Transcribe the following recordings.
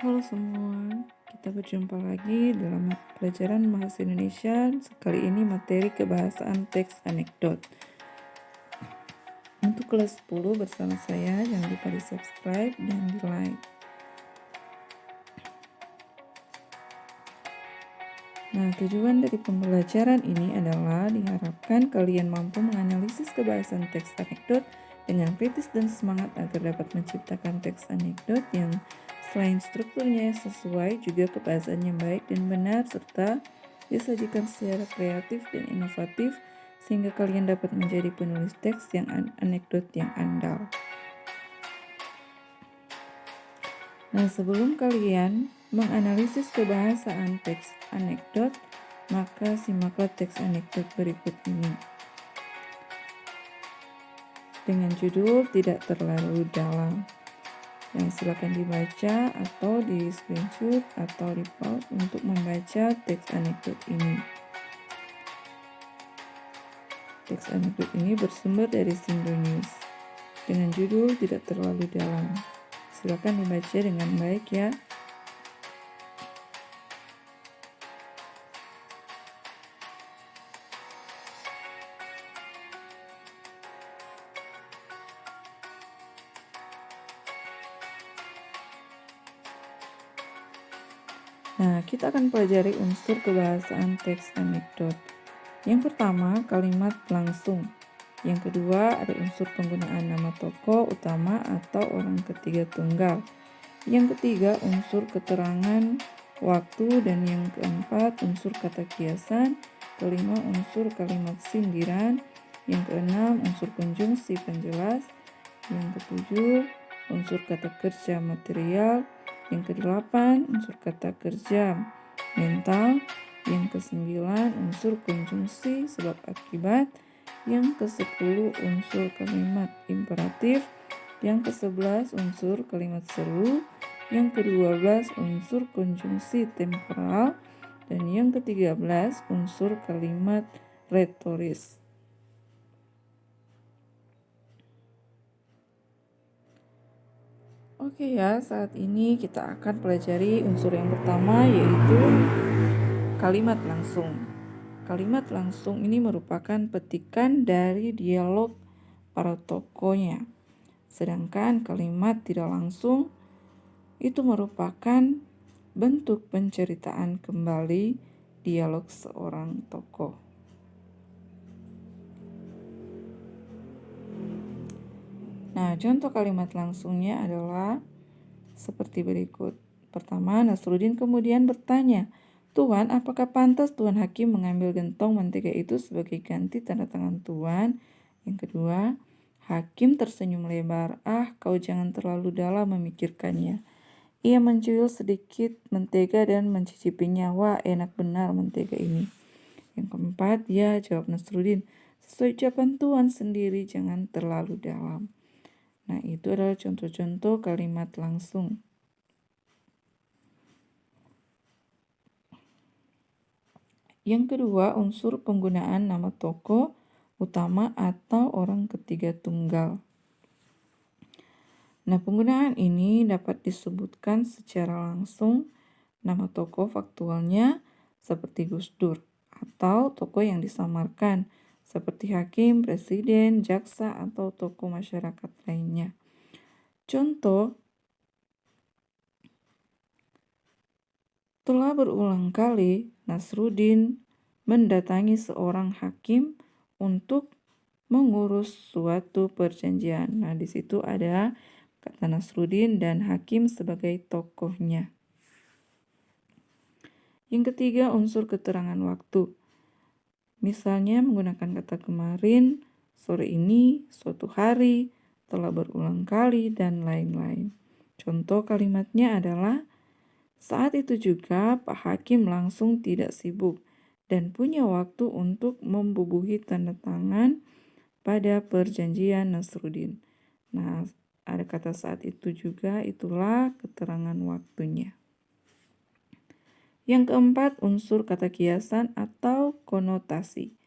Halo semua, kita berjumpa lagi dalam pelajaran Bahasa Indonesia. Kali ini materi kebahasaan teks anekdot. Untuk kelas 10 bersama saya, jangan lupa di subscribe dan di like. Nah, tujuan dari pembelajaran ini adalah diharapkan kalian mampu menganalisis kebahasaan teks anekdot dengan kritis dan semangat agar dapat menciptakan teks anekdot yang selain strukturnya sesuai, juga kebahasaannya baik dan benar, serta disajikan secara kreatif dan inovatif sehingga kalian dapat menjadi penulis teks yang anekdot yang andal. Nah, sebelum kalian menganalisis kebahasaan teks anekdot, maka simaklah teks anekdot berikut ini. Dengan judul tidak terlalu dalam. Yang silakan dibaca atau di screenshot atau di pause untuk membaca teks anekdot ini. Teks anekdot ini bersumber dari Sindonews dengan judul tidak terlalu dalam. Silakan dibaca dengan baik ya. Nah, kita akan pelajari unsur kebahasaan teks anekdot. Yang pertama, kalimat langsung. Yang kedua, ada unsur penggunaan nama tokoh utama atau orang ketiga tunggal. Yang ketiga, unsur keterangan waktu, dan yang keempat, unsur kata kiasan. Kelima, unsur kalimat sindiran. Yang keenam, unsur konjungsi penjelas. Yang ketujuh, unsur kata kerja material. Yang kedelapan, unsur kata kerja mental. Yang kesembilan, unsur konjungsi sebab akibat. Yang ke-10, unsur kalimat imperatif. Yang ke-11, unsur kalimat seru. Yang ke-12, unsur konjungsi temporal. Dan yang ke-13, unsur kalimat retoris. Oke ya, saat ini kita akan pelajari unsur yang pertama, yaitu kalimat langsung. Kalimat langsung ini merupakan petikan dari dialog para tokohnya. Sedangkan kalimat tidak langsung itu merupakan bentuk penceritaan kembali dialog seorang tokoh. Nah, contoh kalimat langsungnya adalah seperti berikut. Pertama, Nasruddin kemudian bertanya, "Tuan, apakah pantas Tuan Hakim mengambil gentong mentega itu sebagai ganti tanda tangan Tuan?" Yang kedua, Hakim tersenyum lebar. "Ah, kau jangan terlalu dalam memikirkannya." Ia mencuyul sedikit mentega dan mencicipinya. "Wah, enak benar mentega ini." Yang keempat, "Ya," jawab Nasruddin, "sesuai ucapan Tuan sendiri, jangan terlalu dalam." Nah, itu adalah contoh-contoh kalimat langsung. Yang kedua, unsur penggunaan nama tokoh utama atau orang ketiga tunggal. Nah, penggunaan ini dapat disebutkan secara langsung nama tokoh faktualnya seperti Gus Dur, atau tokoh yang disamarkan seperti hakim, presiden, jaksa, atau tokoh masyarakat lainnya. Contoh, telah berulang kali Nasruddin mendatangi seorang hakim untuk mengurus suatu perjanjian. Nah, di situ ada kata Nasruddin dan hakim sebagai tokohnya. Yang ketiga, unsur keterangan waktu. Misalnya menggunakan kata kemarin, sore ini, suatu hari, telah berulang kali, dan lain-lain. Contoh kalimatnya adalah, saat itu juga Pak Hakim langsung tidak sibuk dan punya waktu untuk membubuhi tanda tangan pada perjanjian Nasruddin. Nah, ada kata saat itu juga, itulah keterangan waktunya. Yang keempat, unsur kata kiasan atau konotasi,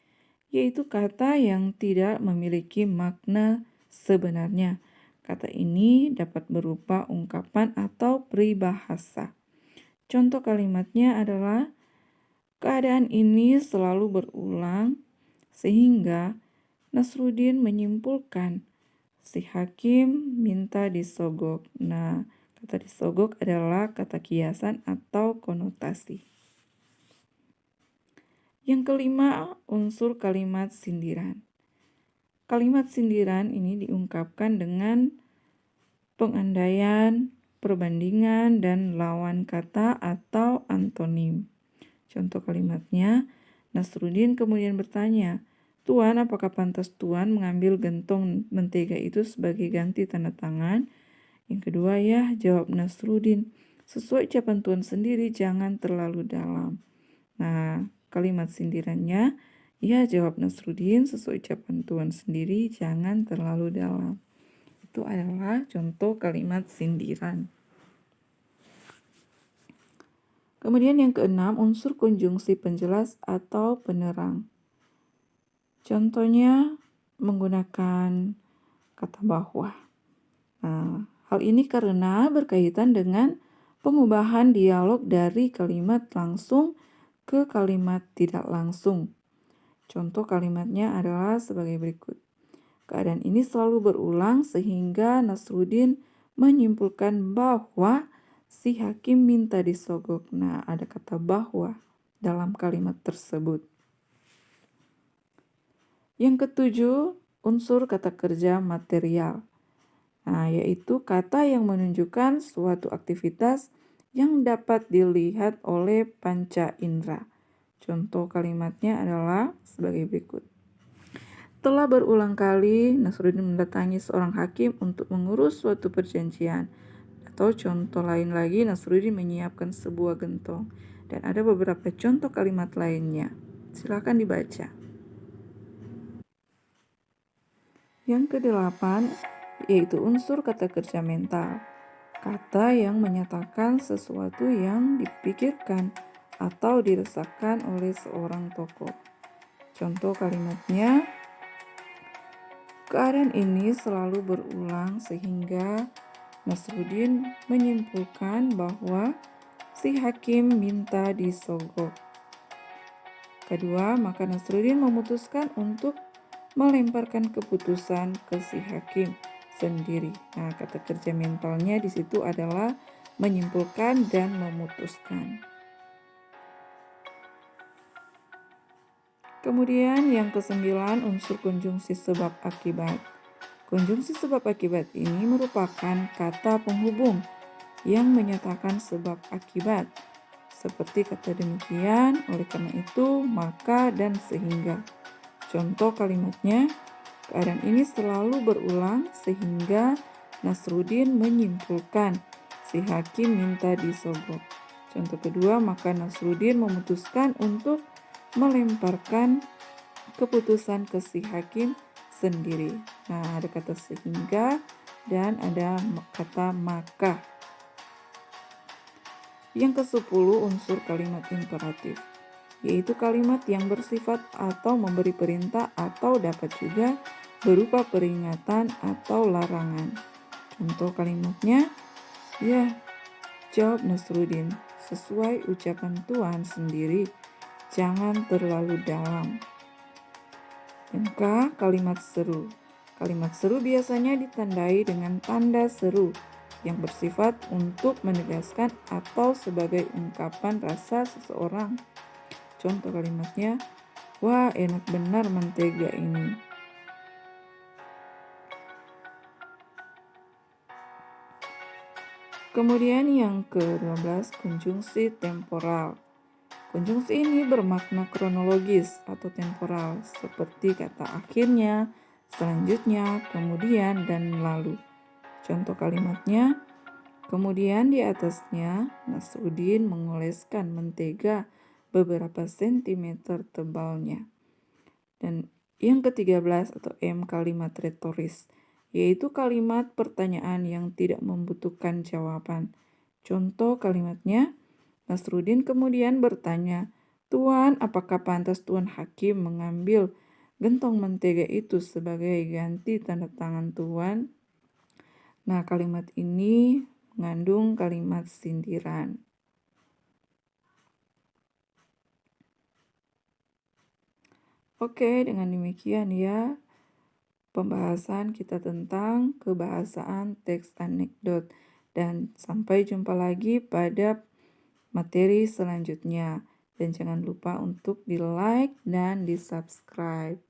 yaitu kata yang tidak memiliki makna sebenarnya. Kata ini dapat berupa ungkapan atau peribahasa. Contoh kalimatnya adalah, keadaan ini selalu berulang sehingga Nasruddin menyimpulkan si hakim minta disogok. Nah, kata disogok adalah kata kiasan atau konotasi. Yang kelima, unsur kalimat sindiran. Kalimat sindiran ini diungkapkan dengan pengandaian, perbandingan, dan lawan kata atau antonim. Contoh kalimatnya, Nasruddin kemudian bertanya, "Tuan, apakah pantas Tuan mengambil gentong mentega itu sebagai ganti tanda tangan?" Yang kedua, "Ya," jawab Nasruddin, "sesuai ucapan Tuan sendiri, jangan terlalu dalam." Nah, kalimat sindirannya, "Ya," jawab Nasruddin, "sesuai ucapan Tuan sendiri, jangan terlalu dalam." Itu adalah contoh kalimat sindiran. Kemudian yang keenam, unsur konjungsi penjelas atau penerang. Contohnya menggunakan kata bahwa. Nah, hal ini karena berkaitan dengan pengubahan dialog dari kalimat langsung ke kalimat tidak langsung. Contoh kalimatnya adalah sebagai berikut. Keadaan ini selalu berulang sehingga Nasruddin menyimpulkan bahwa si hakim minta disogok. Nah, ada kata bahwa dalam kalimat tersebut. Yang ketujuh, unsur kata kerja material. Nah, yaitu kata yang menunjukkan suatu aktivitas yang dapat dilihat oleh panca indera. Contoh kalimatnya adalah sebagai berikut. Telah berulang kali Nasruddin mendatangi seorang hakim untuk mengurus suatu perjanjian. Atau contoh lain lagi, Nasruddin menyiapkan sebuah gentong. Dan ada beberapa contoh kalimat lainnya. Silakan dibaca. Yang kedelapan, yaitu unsur kata kerja mental. Kata yang menyatakan sesuatu yang dipikirkan atau dirasakan oleh seorang tokoh. Contoh kalimatnya, keadaan ini selalu berulang sehingga Nasruddin menyimpulkan bahwa si hakim minta disogok. Kedua, maka Nasruddin memutuskan untuk melemparkan keputusan ke si hakim sendiri. Nah, kata kerja mentalnya di situ adalah menyimpulkan dan memutuskan. Kemudian yang kesembilan, unsur konjungsi sebab akibat. Konjungsi sebab akibat ini merupakan kata penghubung yang menyatakan sebab akibat. Seperti kata demikian, oleh karena itu, maka, dan sehingga. Contoh kalimatnya, keadaan ini selalu berulang sehingga Nasruddin menyimpulkan si hakim minta disogok. Contoh kedua, maka Nasruddin memutuskan untuk melemparkan keputusan ke si hakim sendiri. Nah, ada kata sehingga dan ada kata maka. Yang ke-10, unsur kalimat imperatif, yaitu kalimat yang bersifat atau memberi perintah atau dapat juga berupa peringatan atau larangan. Contoh kalimatnya, "Ya," jawab Nasruddin, "sesuai ucapan Tuan sendiri, jangan terlalu dalam." Dan K, kalimat seru. Kalimat seru biasanya ditandai dengan tanda seru yang bersifat untuk menegaskan atau sebagai ungkapan rasa seseorang. Contoh kalimatnya, "Wah, enak benar mentega ini." Kemudian yang ke-12, konjungsi temporal. Konjungsi ini bermakna kronologis atau temporal, seperti kata akhirnya, selanjutnya, kemudian, dan lalu. Contoh kalimatnya, kemudian di atasnya, Nasruddin mengoleskan mentega beberapa sentimeter tebalnya. Dan yang ke-13 atau M, kalimat retoris, yaitu kalimat pertanyaan yang tidak membutuhkan jawaban. Contoh kalimatnya, Nasruddin kemudian bertanya, "Tuan, apakah pantas Tuan Hakim mengambil gentong mentega itu sebagai ganti tanda tangan Tuan?" Nah, kalimat ini mengandung kalimat sindiran. Oke, dengan demikian ya pembahasan kita tentang kebahasaan teks anekdot. Dan sampai jumpa lagi pada materi selanjutnya. Dan jangan lupa untuk di-like dan di-subscribe.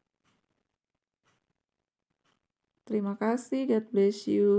Terima kasih, God bless you.